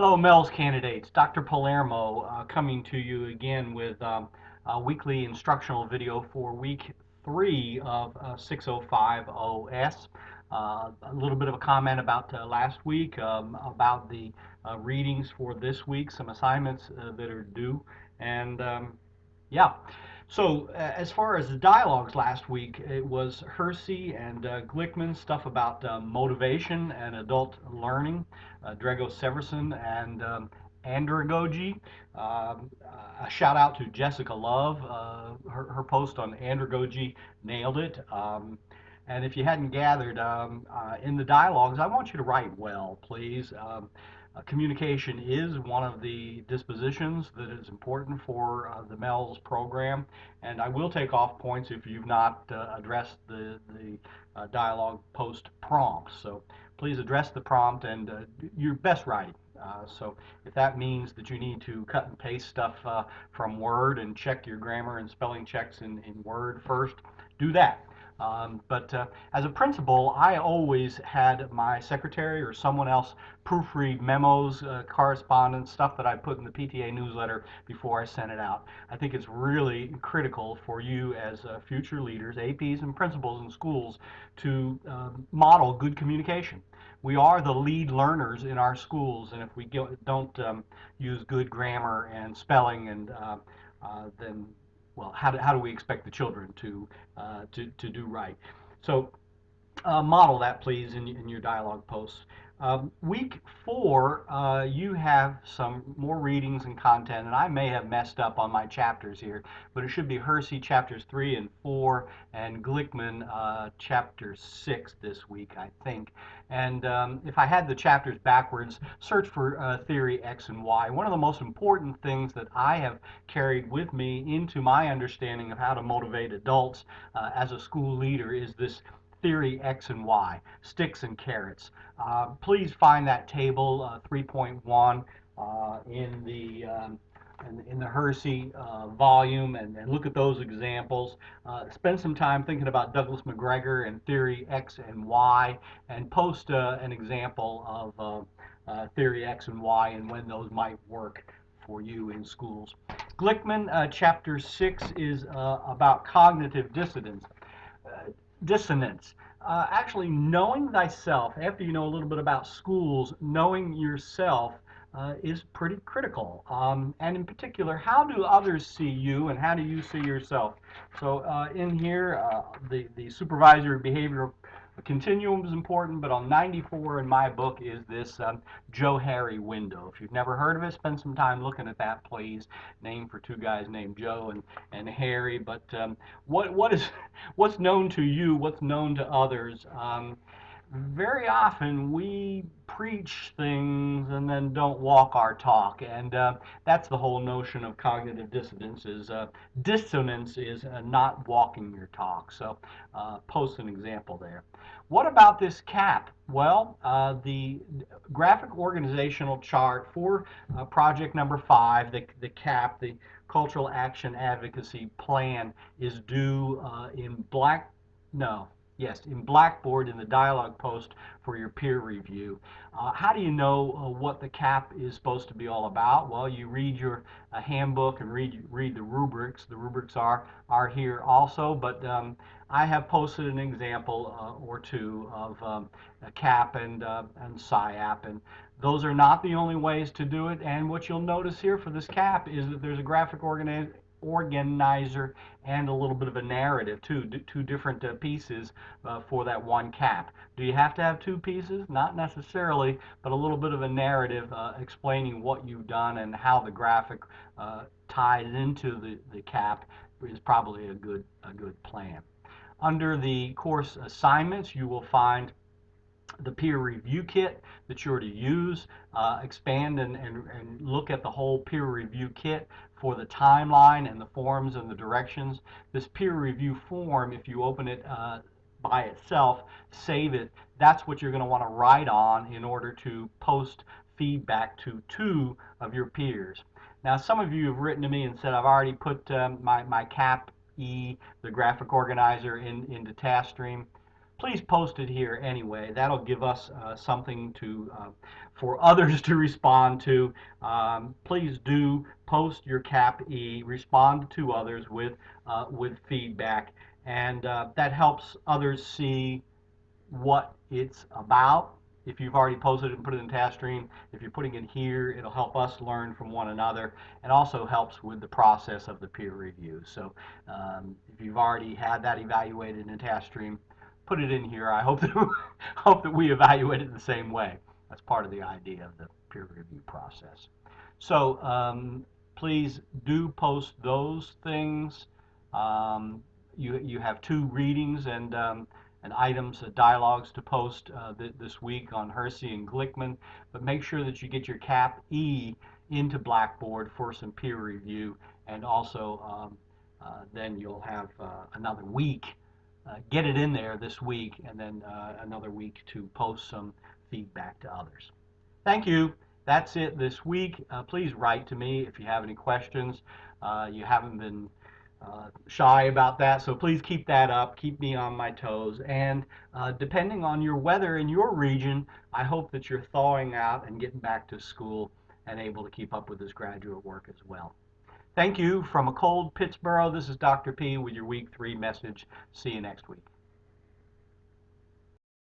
Hello, MELS candidates. Dr. Palermo coming to you again with a weekly instructional video for week 3 of 605 OS. A little bit of a comment about last week about the readings for this week, some assignments that are due, and yeah. So as far as the dialogues last week, it was Hersey and Glickman stuff about motivation and adult learning. Drago Severson and andragogy. A shout out to Jessica Love. Her post on andragogy nailed it. And if you hadn't gathered in the dialogues, I want you to write well, please. Communication is one of the dispositions that is important for the MELS program, and I will take off points if you've not addressed the dialogue post prompts. So please address the prompt and your best writing. So if that means that you need to cut and paste stuff from Word and check your grammar and spelling checks in Word first, do that. But as a principal, I always had my secretary or someone else proofread memos, correspondence, stuff that I put in the PTA newsletter before I sent it out. I think it's really critical for you as future leaders, APs and principals in schools, to model good communication. We are the lead learners in our schools, and if we don't use good grammar and spelling, and then well, how do we expect the children to do right? So model that, please, in your dialogue posts. Week 4, you have some more readings and content, and I may have messed up on my chapters here, but it should be Hersey chapters 3 and 4, and Glickman chapter 6 this week, I think. And if I had the chapters backwards, search for theory X and Y. One of the most important things that I have carried with me into my understanding of how to motivate adults as a school leader is this theory X and Y, sticks and carrots. Please find that table 3.1 in the Hersey volume and look at those examples. Spend some time thinking about Douglas McGregor and theory X and Y, and post an example of theory X and Y and when those might work for you in schools. Glickman, chapter 6 is about cognitive dissonance. Dissonance. Actually, knowing thyself, after you know a little bit about schools, knowing yourself is pretty critical. And in particular, how do others see you and how do you see yourself? So in here, the supervisory behavioral continuum is important, but on 94 in my book is this Joe Harry window. If you've never heard of it, spend some time looking at that, please. Name for two guys named Joe and Harry. But what is what's known to you, what's known to others. Very often we preach things and then don't walk our talk, and that's the whole notion of cognitive dissonance. Is dissonance is not walking your talk. So post an example there. What about this CAP? Well, the graphic organizational chart for project number 5, the CAP, the Cultural Action Advocacy Plan, is due in black, no, yes, in Blackboard in the dialogue post for your peer review. How do you know what the CAP is supposed to be all about? Well, you read your handbook and read the rubrics. The rubrics are here also, but I have posted an example or two of a CAP and SIAP, and those are not the only ways to do it. And what you'll notice here for this CAP is that there's a graphic organizer and a little bit of a narrative too, two different pieces for that one CAP. Do you have to have two pieces? Not necessarily, but a little bit of a narrative explaining what you've done and how the graphic ties into the CAP is probably a good plan. Under the course assignments, you will find the peer review kit that you're to use. Expand and look at the whole peer review kit for the timeline and the forms and the directions. This peer review form, if you open it by itself, save it, that's what you're going to want to write on in order to post feedback to 2 of your peers. Now, some of you have written to me and said, I've already put my CAP E, the graphic organizer, into TaskStream. please post it here anyway. That'll give us something to for others to respond to. Please do post your CAPE, respond to others with feedback, and that helps others see what it's about. If you've already posted it and put it in TaskStream, if you're putting it here, it'll help us learn from one another, and also helps with the process of the peer review. So if you've already had that evaluated in TaskStream, put it in here. I hope that hope that we evaluate it the same way. That's part of the idea of the peer review process. So please do post those things. You have 2 readings and items, dialogues to post this week on Hersey and Glickman, but make sure that you get your CAPE into Blackboard for some peer review, and also then you'll have another week. Get it in there this week, and then another week to post some feedback to others. Thank you. That's it this week. Please write to me if you have any questions. You haven't been shy about that, so please keep that up. Keep me on my toes. And depending on your weather in your region, I hope that you're thawing out and getting back to school and able to keep up with this graduate work as well. Thank you from a cold Pittsburgh. This is Dr. P with your Week 3 message. See you next week.